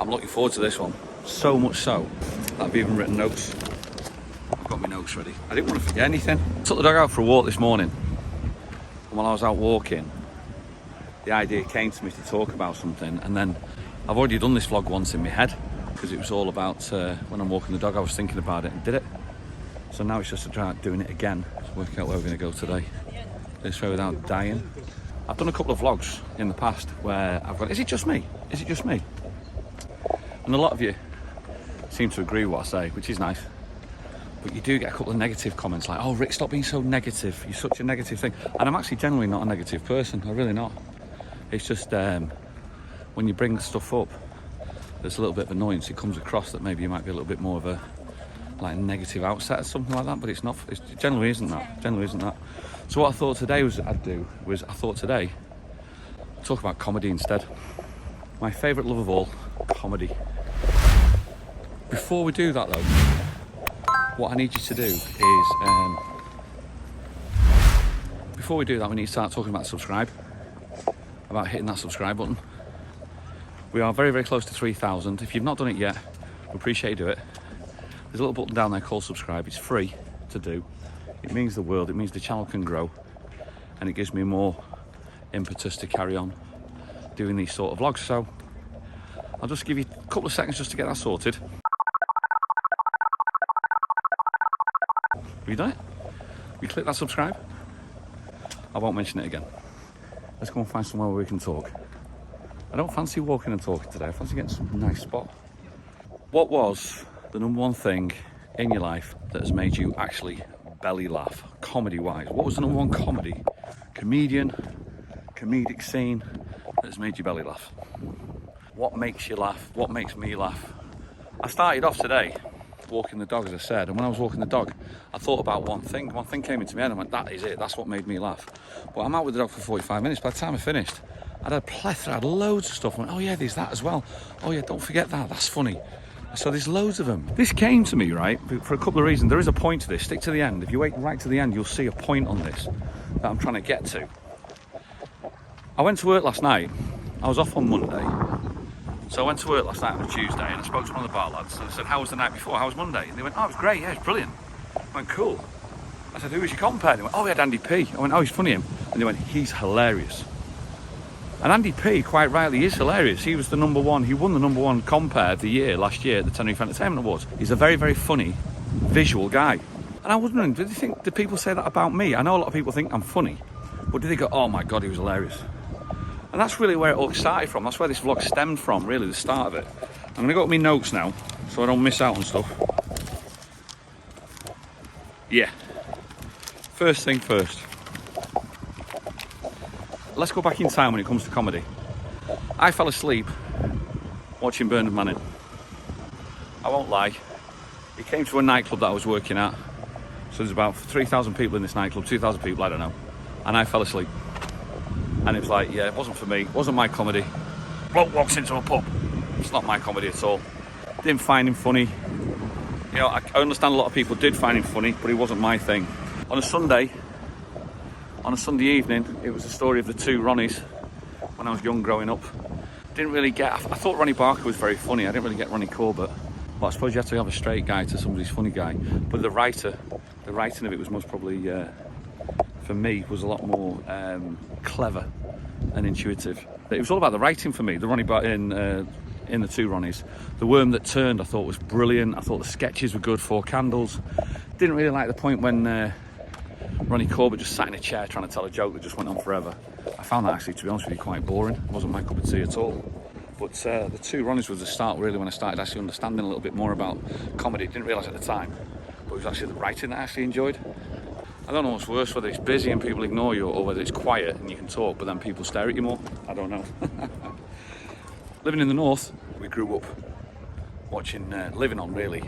I'm looking forward to this one. So much so that I've even written notes. I've got my notes ready. I didn't want to forget anything. I took the dog out for a walk this morning. And while I was out walking, the idea came to me to talk about something. And then I've already done this vlog once in my head, because it was all about when I'm walking the dog, I was thinking about it and did it. So now it's just to try out doing it again, to work out where we're going to go today. This way without dying. I've done a couple of vlogs in the past where I've gone, is it just me? Is it just me? And a lot of you seem to agree with what I say, which is nice. But you do get a couple of negative comments like, oh Rick, stop being so negative. You're such a negative thing. And I'm actually generally not a negative person. I'm really not. It's just when you bring stuff up, there's a little bit of annoyance. It comes across that maybe you might be a little bit more of a like negative outset or something like that, but it's not. It generally isn't that. Generally isn't that. So what I thought today I'd talk about comedy instead. My favourite love of all, comedy. Before we do that though, what I need you to do is, before we do that, we need to start talking about subscribe, about hitting that subscribe button. We are very, very close to 3,000. If you've not done it yet, we appreciate you do it. There's a little button down there called subscribe. It's free to do. It means the world. It means the channel can grow, and it gives me more impetus to carry on doing these sort of vlogs. So I'll just give you a couple of seconds just to get that sorted. Have you done it? You click that subscribe? I won't mention it again. Let's go and find somewhere where we can talk. I don't fancy walking and talking today. I fancy getting some nice spot. What was the number one thing in your life that has made you actually belly laugh, comedy-wise? What was the number one comedian, comedic scene that has made you belly laugh? What makes you laugh? What makes me laugh? I started off today walking the dog, as I said, and when I was walking the dog, I thought about one thing. One thing came into my head, and I went, that is it, that's what made me laugh. But I'm out with the dog for 45 minutes. By the time I finished, I had a plethora, I had loads of stuff. I went, oh yeah, there's that as well. Oh yeah, don't forget that, that's funny. So there's loads of them. This came to me, right, for a couple of reasons. There is a point to this. Stick to the end. If you wait right to the end, you'll see a point on this that I'm trying to get to. I went to work last night. I was off on Monday. So I went to work last night on a Tuesday, and I spoke to one of the bar lads, and I said, how was the night before? How was Monday? And they went, oh, it was great, yeah, it was brilliant. I went, cool. I said, who was your compare? They went, oh, we had Andy P. I went, oh, he's funny, him. And they went, he's hilarious. And Andy P, quite rightly, is hilarious. He was the number one, he won the number one compare of the year last year at the Tenerife Entertainment Awards. He's a very, very funny, visual guy. And I was wondering, do people say that about me? I know a lot of people think I'm funny, but do they go, oh my God, he was hilarious? And that's really where it all started from. That's where this vlog stemmed from, really, the start of it. I'm gonna go up my notes now, so I don't miss out on stuff. Yeah. First thing first. Let's go back in time when it comes to comedy. I fell asleep watching Bernard Manning. I won't lie. It came to a nightclub that I was working at. So there's about 3,000 people in this nightclub, 2,000 people, I don't know. And I fell asleep. And it was like, yeah, it wasn't for me. It wasn't my comedy. Bloke walks into a pub. It's not my comedy at all. Didn't find him funny. You know, I understand a lot of people did find him funny, but it wasn't my thing. On a Sunday evening, it was the story of the two Ronnies when I was young growing up. Didn't really get, I thought Ronnie Barker was very funny. I didn't really get Ronnie Corbett. But I suppose you have to have a straight guy to somebody's funny guy. But the writing of it was most probably, for me, was a lot more clever and intuitive. It was all about the writing for me. The Ronnie Barker in the two Ronnies. The Worm That Turned, I thought was brilliant. I thought the sketches were good. 4 Candles. Didn't really like the point when Ronnie Corbett just sat in a chair trying to tell a joke that just went on forever. I found that actually, to be honest with you, quite boring. It wasn't my cup of tea at all. But the two Ronnies was the start, really, when I started actually understanding a little bit more about comedy. Didn't realise at the time, but it was actually the writing that I actually enjoyed. I don't know what's worse, whether it's busy and people ignore you, or whether it's quiet and you can talk, but then people stare at you more. I don't know. Living in the north, we grew up watching, living on, really,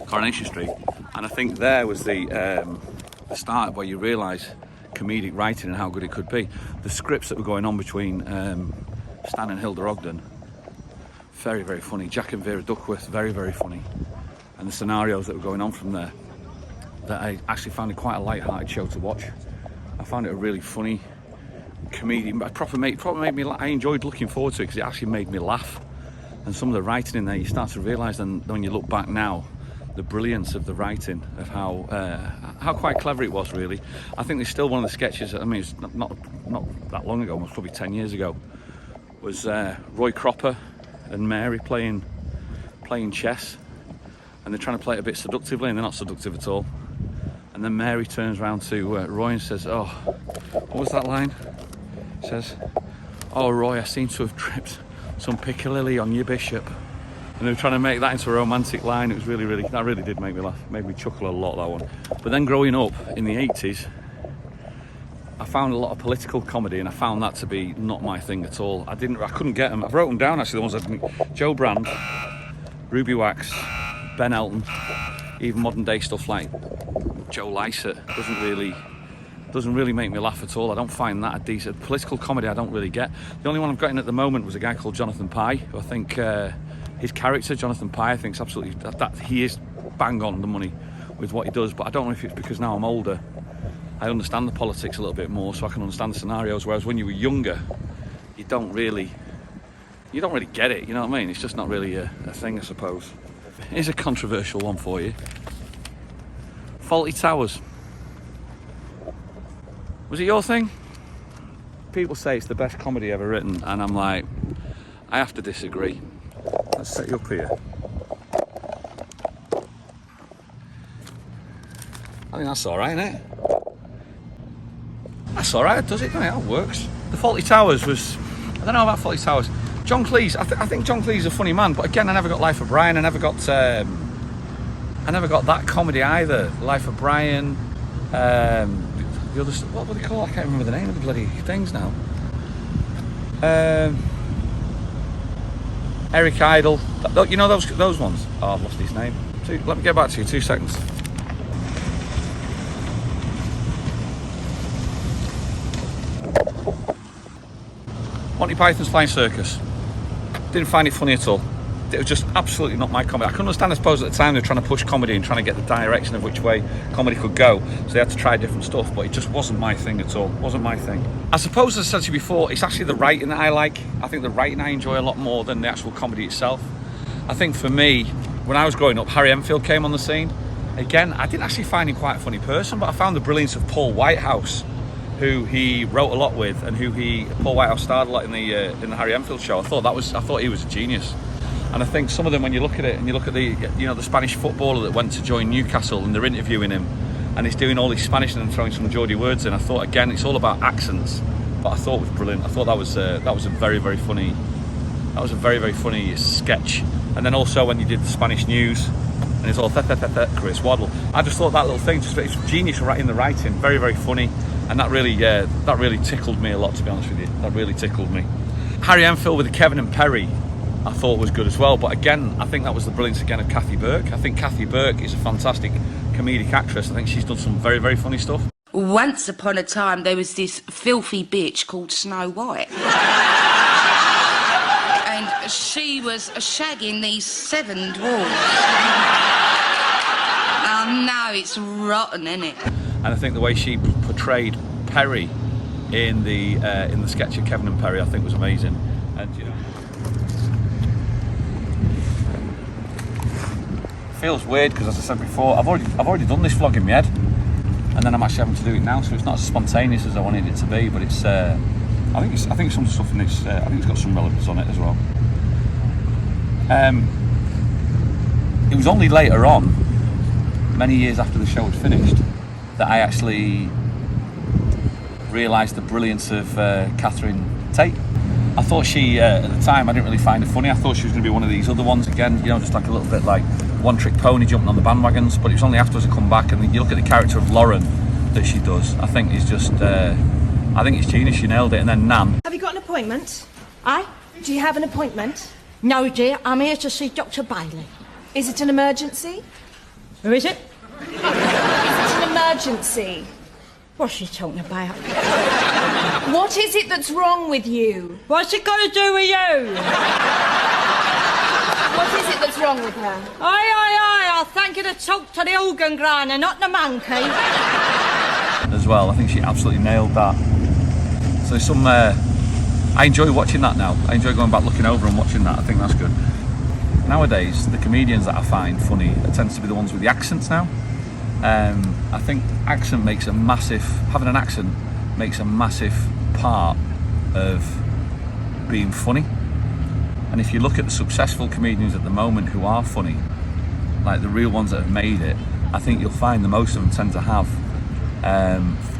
Coronation Street. And I think there was the start where you realise comedic writing and how good it could be. The scripts that were going on between Stan and Hilda Ogden, very, very funny. Jack and Vera Duckworth, very, very funny. And the scenarios that were going on from there, that I actually found it quite a light-hearted show to watch. I found it a really funny comedian, but it proper made me laugh. I enjoyed looking forward to it because it actually made me laugh. And some of the writing in there, you start to realise, and when you look back now, the brilliance of the writing, of how quite clever it was, really. I think there's still one of the sketches, I mean, it's not that long ago, probably 10 years ago, was Roy Cropper and Mary playing chess, and they're trying to play it a bit seductively, and they're not seductive at all. And then Mary turns around to Roy and says, "Oh, what was that line?" Says, "Oh, Roy, I seem to have tripped some piccalilli on your bishop." And they were trying to make that into a romantic line. It was really, that really did make me laugh. Made me chuckle a lot, that one. But then growing up in the 80s, I found a lot of political comedy, and I found that to be not my thing at all. I couldn't get them. I've wrote them down, actually, the ones I didn't. Joe Brand, Ruby Wax, Ben Elton, even modern day stuff like Joe Lycett doesn't really make me laugh at all. I don't find that a decent political comedy. I don't really get. The only one I've got in at the moment was a guy called Jonathan Pye, who I think his character Jonathan Pye, I think, is absolutely that he is bang on the money with what he does. But I don't know if it's because now I'm older, I understand the politics a little bit more, so I can understand the scenarios. Whereas when you were younger, you don't really get it. You know what I mean? It's just not really a thing, I suppose. Here's a controversial one for you. Fawlty Towers. Was it your thing? People say it's the best comedy ever written, and I'm like, I have to disagree. Let's set you up here. I think that's alright, isn't it? That's alright, does it? Doesn't it? It works. The Fawlty Towers was... I don't know about Fawlty Towers. John Cleese, I think John Cleese is a funny man, but again, I never got Life of Brian. I never got that comedy either. Life of Brian, the other, what were they called? I can't remember the name of the bloody things now. Eric Idle, you know those ones? Oh, I've lost his name. Let me get back to you, 2 seconds. Monty Python's Flying Circus. Didn't find it funny at all. It was just absolutely not my comedy. I couldn't understand, I suppose, at the time they were trying to push comedy and trying to get the direction of which way comedy could go. So they had to try different stuff, but it just wasn't my thing at all. It wasn't my thing. I suppose, as I said to you before, it's actually the writing that I like. I think the writing I enjoy a lot more than the actual comedy itself. I think for me, when I was growing up, Harry Enfield came on the scene. Again, I didn't actually find him quite a funny person, but I found the brilliance of Paul Whitehouse, who he wrote a lot with, and Paul Whitehouse starred a lot in the Harry Enfield show. I thought he was a genius. And I think some of them, when you look at it and you look at the Spanish footballer that went to join Newcastle and they're interviewing him and he's doing all his Spanish and then throwing some Geordie words in, I thought, again, it's all about accents, but I thought it was brilliant. I thought that was a very, very funny sketch. And then also when you did the Spanish news and it's all Chris Waddle, I just thought that little thing, it's genius in the writing, very, very funny, and that really tickled me a lot, to be honest with you. That really tickled me. Harry Enfield with the Kevin and Perry, I thought was good as well, but again, I think that was the brilliance again of Kathy Burke. I think Kathy Burke is a fantastic comedic actress. I think she's done some very, very funny stuff. Once upon a time, there was this filthy bitch called Snow White. And she was shagging these 7 dwarfs. Oh no, it's rotten, isn't it? And I think the way she portrayed Perry in the sketch of Kevin and Perry, I think was amazing. And you know, feels weird because, as I said before, I've already done this vlog in my head, and then I'm actually having to do it now, so it's not as spontaneous as I wanted it to be. But it's I think some stuff in this I think it's got some relevance on it as well. It was only later on, many years after the show had finished, that I actually realised the brilliance of Catherine Tate. I thought she, at the time, I didn't really find her funny. I thought she was going to be one of these other ones again, you know, just like a little bit like one-trick pony jumping on the bandwagons. But it was only afterwards I come back and you look at the character of Lauren that she does. I think it's just, I think it's genius. She nailed it. And then Nan. Have you got an appointment? Aye? Do you have an appointment? No, dear, I'm here to see Dr. Bailey. Is it an emergency? Who is it? Is it an emergency? What's she talking about? What is it that's wrong with you? What's it got to do with you? What is it that's wrong with her? Aye, I'll thank you to talk to the organ grinder, not the monkey. As well, I think she absolutely nailed that. So there's I enjoy watching that now. I enjoy going back, looking over and watching that. I think that's good. Nowadays, the comedians that I find funny tends to be the ones with the accents now. I think having an accent makes a massive part of being funny. And if you look at the successful comedians at the moment who are funny, like the real ones that have made it, I think you'll find that most of them tend to have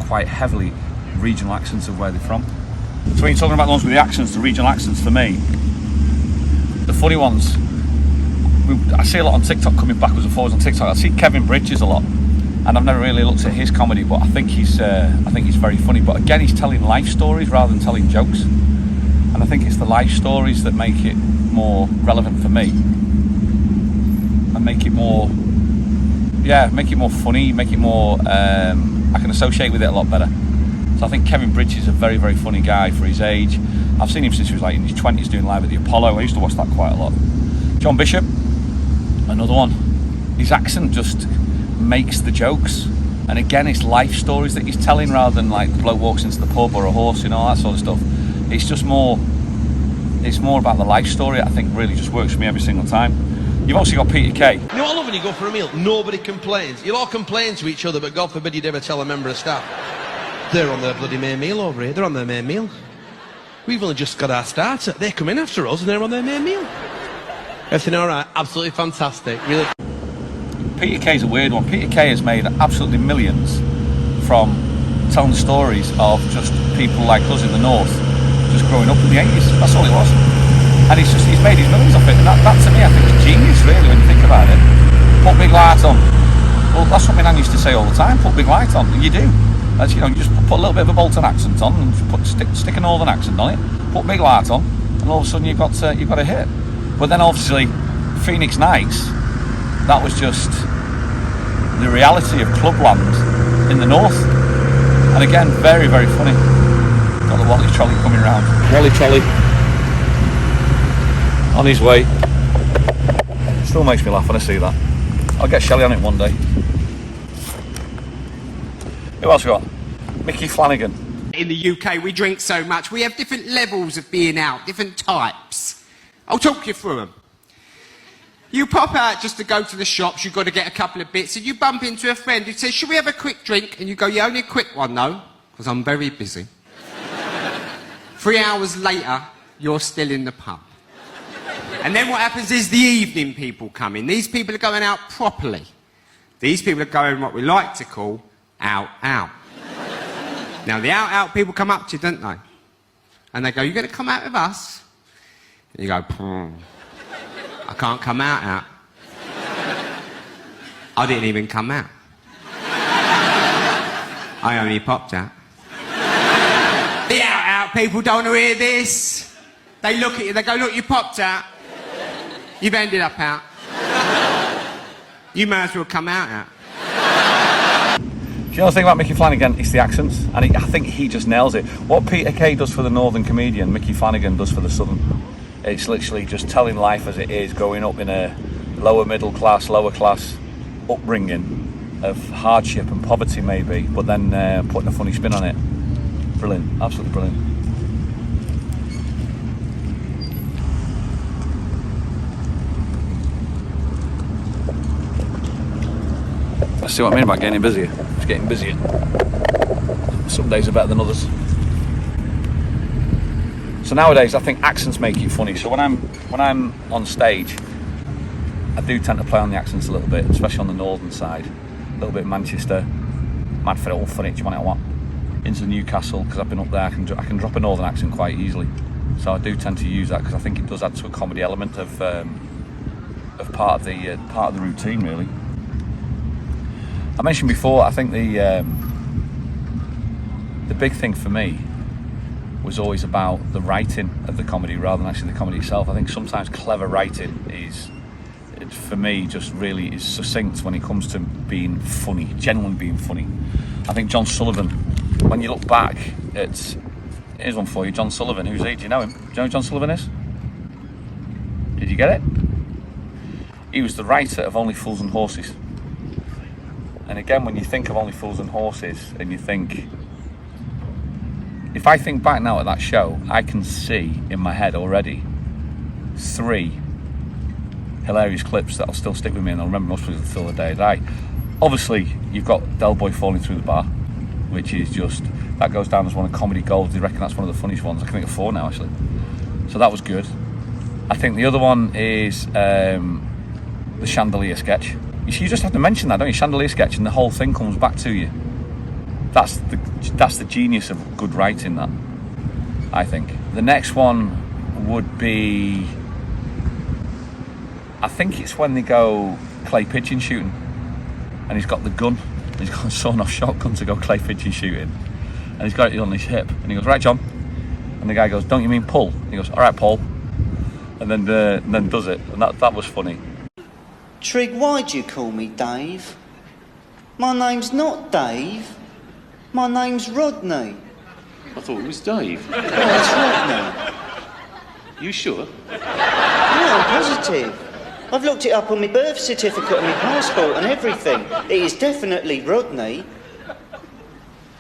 quite heavily regional accents of where they're from. So when you're talking about the ones with the accents, the regional accents, for me, the funny ones, I see a lot on TikTok, coming backwards and forwards on TikTok. I see Kevin Bridges a lot, and I've never really looked at his comedy, but I think he's very funny. But again, he's telling life stories rather than telling jokes, and I think it's the life stories that make it more relevant for me, and make it more funny, make it more. I can associate with it a lot better. So I think Kevin Bridges is a very, very funny guy for his age. I've seen him since he was like in his 20s doing live at the Apollo. I used to watch that quite a lot. John Bishop, another one. His accent just makes the jokes, and again, it's life stories that he's telling rather than like the bloke walks into the pub or a horse, that sort of stuff. It's just more. It's more about the life story. I think really just works for me every single time. You've also got Peter Kay. You know what I love when you go for a meal? Nobody complains. You'll all complain to each other, but God forbid you'd ever tell a member of staff. They're on their bloody main meal over here. They're on their main meal. We've only just got our starter. They come in after us and they're on their main meal. Everything all right? Absolutely fantastic. Really. Peter Kay's a weird one. Peter Kay has made absolutely millions from telling stories of just people like us in the north, just growing up in the 80s. That's all it was. And he's made his millions off it. And that to me, I think is genius, really, when you think about it. Put big light on. Well, that's what my nan used to say all the time. Put big light on. And you do. As you just put a little bit of a Bolton accent on, and stick a northern accent on it. Put big light on, and all of a sudden you've got a hit. But then obviously, Phoenix Nights, that was just the reality of clubland in the north. And again, very, very funny. Got the Wally Trolley coming round. Wally Trolley on his way. Still makes me laugh when I see that. I'll get Shelley on it one day. Who else we got? Mickey Flanagan. In the UK, we drink so much. We have different levels of being out, different types. I'll talk you through them. You pop out just to go to the shops, you've got to get a couple of bits, and you bump into a friend who says, "Should we have a quick drink?" And you go, "Yeah, only a quick one, though, because I'm very busy." 3 hours later, you're still in the pub. And then what happens is the evening people come in. These people are going out properly. These people are going what we like to call out. Now, the out people come up to you, don't they? And they go, "You going to come out with us?" And you go, "I can't come out. I didn't even come out. I only popped out." The out people don't want to hear this. They look at you, they go, "Look, you popped out. You've ended up out. You may as well come out. The other thing about Mickey Flanagan is the accents, and I think he just nails it. What Peter Kay does for the northern comedian, Mickey Flanagan does for the southern. It's literally just telling life as it is, growing up in a lower class upbringing of hardship and poverty maybe, but then putting a funny spin on it. Brilliant, absolutely brilliant. I see what I mean about getting busier. It's getting busier. Some days are better than others. So nowadays, I think accents make it funny. So when I'm on stage, I do tend to play on the accents a little bit, especially on the northern side. A little bit of Manchester, Madford, all funny. Do you want it or what? Into Newcastle, because I've been up there. I can drop a northern accent quite easily. So I do tend to use that because I think it does add to a comedy element of part of the routine, really. I mentioned before, I think the big thing for me was always about the writing of the comedy rather than actually the comedy itself. I think sometimes clever writing for me, just really is succinct when it comes to being funny, genuinely being funny. I think John Sullivan, when you look back at, here's one for you, John Sullivan, who's he? Do you know him? Do you know who John Sullivan is? Did you get it? He was the writer of Only Fools and Horses. And again, when you think of Only Fools and Horses, and you think If I think back now at that show, I can see in my head already 3 hilarious clips that'll still stick with me, and I'll remember most of it until the day I die. Obviously, you've got Del Boy falling through the bar, which is just, that goes down as one of comedy gold. They reckon that's one of the funniest ones. I can think of 4 now, actually. So that was good. I think the other one is the chandelier sketch. You just have to mention that, don't you? Chandelier sketch, and the whole thing comes back to you. That's the genius of good writing, that, I think. The next one would be, I think it's when they go clay pigeon shooting, and he's got the gun. He's got a sawn-off shotgun to go clay pigeon shooting, and he's got it on his hip. And he goes, "Right, John." And the guy goes, "Don't you mean pull?" And he goes, "All right, Paul." And then does it, and that was funny. Trig, why do you call me Dave? My name's not Dave. My name's Rodney. I thought it was Dave. Oh, it's Rodney. You sure? Yeah, I'm positive. I've looked it up on my birth certificate and my passport and everything. It is definitely Rodney.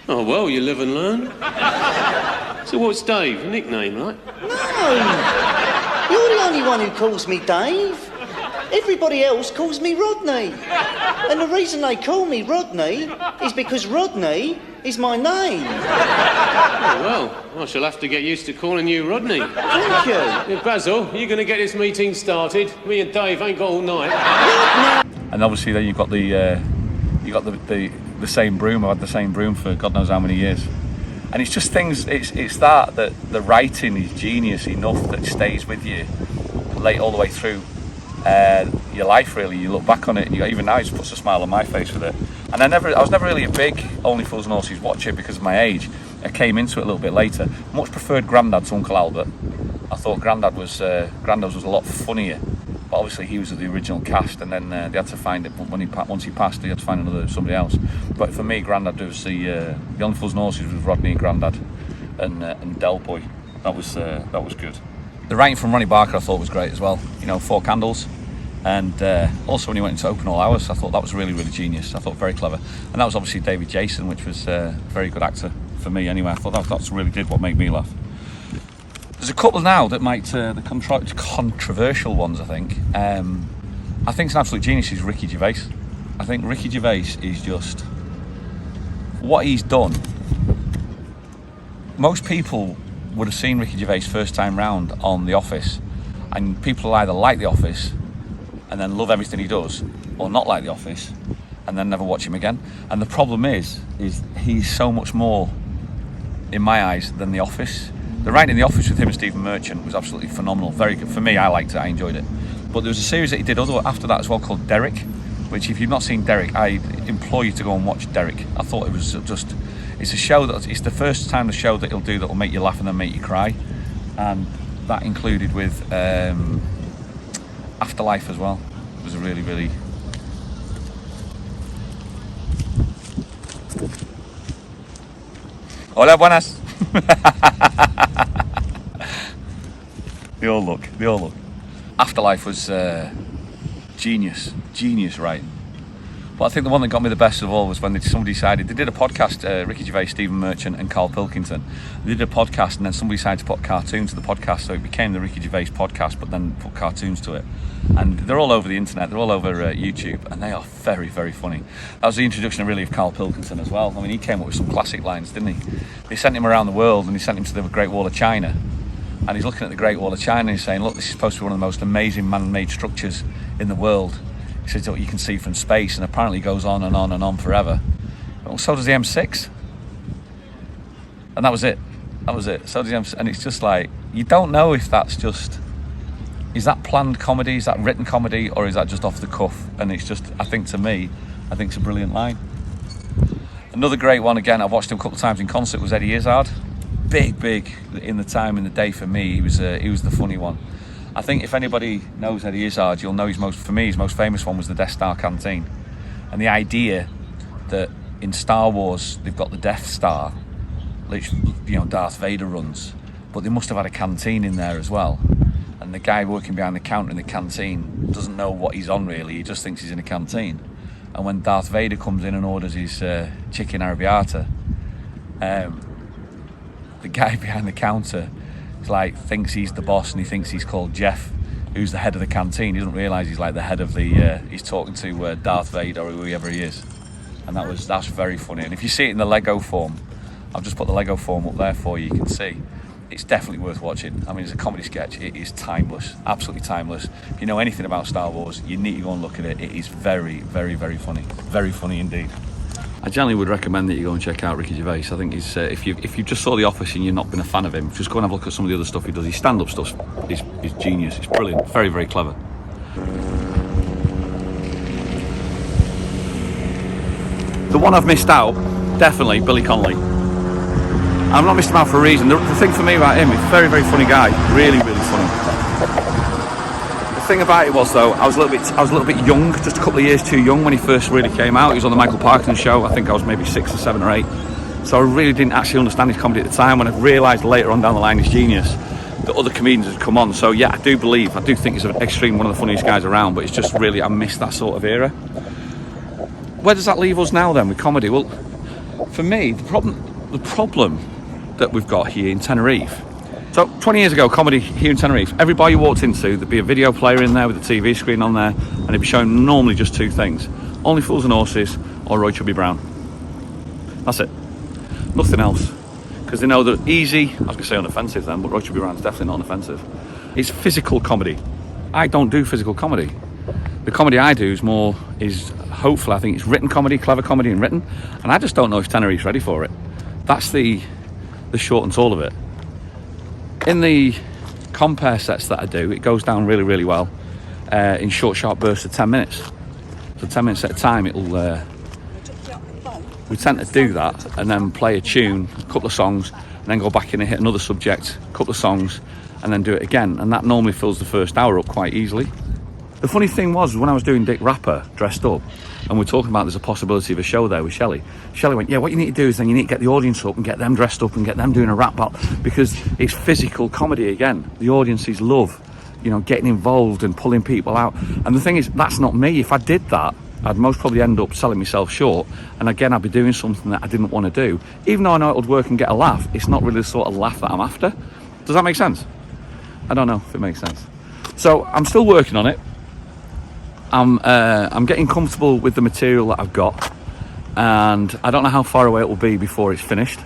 Oh, well, you live and learn. So what's Dave? A nickname, right? No! You're the only one who calls me Dave. Everybody else calls me Rodney. And the reason they call me Rodney is because Rodney is my name. Oh, well, I shall have to get used to calling you Rodney. Thank you. Yeah, Basil, are you going to get this meeting started? Me and Dave ain't got all night. And obviously then you've got the same broom. I've had the same broom for God knows how many years. And it's just things, it's that the writing is genius enough that stays with you all the way through your life, really. You look back on it and even now it just puts a smile on my face with it. And I was never really a big Only Fools and Horses watcher because of my age. I came into it a little bit later. Much preferred Grandad to Uncle Albert. I thought Grandad was a lot funnier, but obviously he was the original cast, and then they had to find it. Once he passed, they had to find somebody else. But for me, Grandad was the Only Fools and Horses was Rodney and Grandad, and Del Boy. That was good. The writing from Ronnie Barker I thought was great as well. 4 Candles, and also when he went into Open All Hours, I thought that was really, really genius. I thought very clever, and that was obviously David Jason, which was a very good actor for me anyway. I thought that really did what made me laugh. There's a couple now that might the controversial ones. I think it's an absolute genius is Ricky Gervais. I think Ricky Gervais is just what he's done. Most people would have seen Ricky Gervais first time round on The Office, and people will either like The Office and then love everything he does, or not like The Office and then never watch him again. And the problem is he's so much more, in my eyes, than The Office. The writing in The Office with him and Stephen Merchant was absolutely phenomenal. Very good. For me, I liked it, I enjoyed it. But there was a series that he did after that as well called Derek, which if you've not seen Derek, I implore you to go and watch Derek. I thought it was just, it's a show it's the first time the show that he'll do that will make you laugh and then make you cry. And that included with Afterlife as well. It was a really, really... Hola, buenas. They all look. Afterlife was genius writing. But I think the one that got me the best of all was when somebody decided, they did a podcast, Ricky Gervais, Stephen Merchant and Carl Pilkington. They did a podcast and then somebody decided to put cartoons to the podcast, so it became the Ricky Gervais podcast, but then put cartoons to it. And they're all over the internet, they're all over YouTube, and they are very, very funny. That was the introduction really of Carl Pilkington as well. I mean, he came up with some classic lines, didn't he? They sent him around the world and he sent him to the Great Wall of China. And he's looking at the Great Wall of China and he's saying, look, this is supposed to be one of the most amazing man-made structures in the world. He says, what you can see from space, and apparently it goes on and on and on forever. Well, so does the M6. And that was it. So does the M6. And it's just like, you don't know if that's just, is that planned comedy, is that written comedy, or is that just off the cuff? And it's just, I think to me, it's a brilliant line. Another great one, again, I've watched him a couple of times in concert, was Eddie Izzard. Big in the day for me. He was the funny one. I think if anybody knows Eddie Izzard, you'll know his most famous one was the Death Star canteen. And the idea that in Star Wars they've got the Death Star, which Darth Vader runs, but they must have had a canteen in there as well. And the guy working behind the counter in the canteen doesn't know what he's on really, he just thinks he's in a canteen. And when Darth Vader comes in and orders his chicken arrabbiata, the guy behind the counter is like, thinks he's the boss, and he thinks he's called Jeff, who's the head of the canteen. He doesn't realise he's like the head of the, he's talking to Darth Vader or whoever he is. And that's very funny. And if you see it in the Lego form, I've just put the Lego form up there for you, you can see. It's definitely worth watching. I mean, it's a comedy sketch. It is timeless, absolutely timeless. If you know anything about Star Wars, you need to go and look at it. It is very, very, very funny. Very funny indeed. I generally would recommend that you go and check out Ricky Gervais. I think he's, if you just saw The Office and you've not been a fan of him, just go and have a look at some of the other stuff he does. His stand-up stuff is genius. It's brilliant. Very, very clever. The one I've missed out, definitely Billy Connolly. I've not missed him out for a reason. The thing for me about him, he's a very, very funny guy. Really, really funny. The thing about it was, though, I was a little bit young, just a couple of years too young when he first really came out. He was on the Michael Parkinson show. I think I was maybe 6 or 7 or 8. So I really didn't actually understand his comedy at the time. When I realised later on down the line his genius, the other comedians had come on. So yeah, I do think he's an extreme, one of the funniest guys around. But it's just really, I miss that sort of era. Where does that leave us now then with comedy? Well, for me, the problem that we've got here in Tenerife. So 20 years ago, comedy here in Tenerife, every bar you walked into, there'd be a video player in there with a TV screen on there, and it'd be showing normally just 2 things: Only Fools and Horses or Roy Chubby Brown. That's it. Nothing else. Because they know that easy, I was going to say unoffensive then, but Roy Chubby Brown's definitely not unoffensive. It's physical comedy. I don't do physical comedy. The comedy I do is hopefully, I think it's written comedy, clever comedy and written, and I just don't know if Tenerife's ready for it. That's the short and tall of it. In the compare sets that I do, it goes down really, really well in short, sharp bursts of 10 minutes. So 10 minutes at a time, we tend to do that and then play a tune, a couple of songs, and then go back in and hit another subject, a couple of songs, and then do it again. And that normally fills the first hour up quite easily. The funny thing was, when I was doing Dick Rapper dressed up, and we're talking about there's a possibility of a show there with Shelley went, yeah, what you need to do is then you need to get the audience up and get them dressed up and get them doing a rap battle, because it's physical comedy again. The audiences love, getting involved and pulling people out. And the thing is, that's not me. If I did that, I'd most probably end up selling myself short, and again, I'd be doing something that I didn't want to do. Even though I know it would work and get a laugh, it's not really the sort of laugh that I'm after. Does that make sense? I don't know if it makes sense. So I'm still working on it. I'm getting comfortable with the material that I've got, and I don't know how far away it will be before it's finished,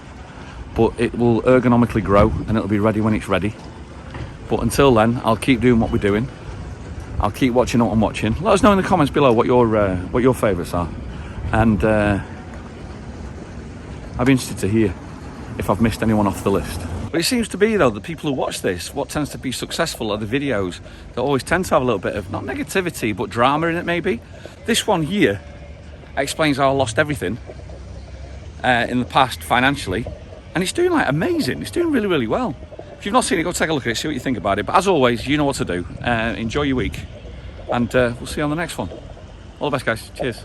but it will ergonomically grow and it'll be ready when it's ready. But until then, I'll keep doing what we're doing. I'll keep watching what I'm watching. Let us know in the comments below what your favourites are, and I'd be interested to hear if I've missed anyone off the list. But it seems to be, though, the people who watch this, what tends to be successful are the videos that always tend to have a little bit of, not negativity, but drama in it maybe. This one here explains how I lost everything in the past financially, and it's doing like amazing. It's doing really, really well. If you've not seen it, go take a look at it, see what you think about it. But as always, you know what to do. Enjoy your week, and we'll see you on the next one. All the best, guys. Cheers.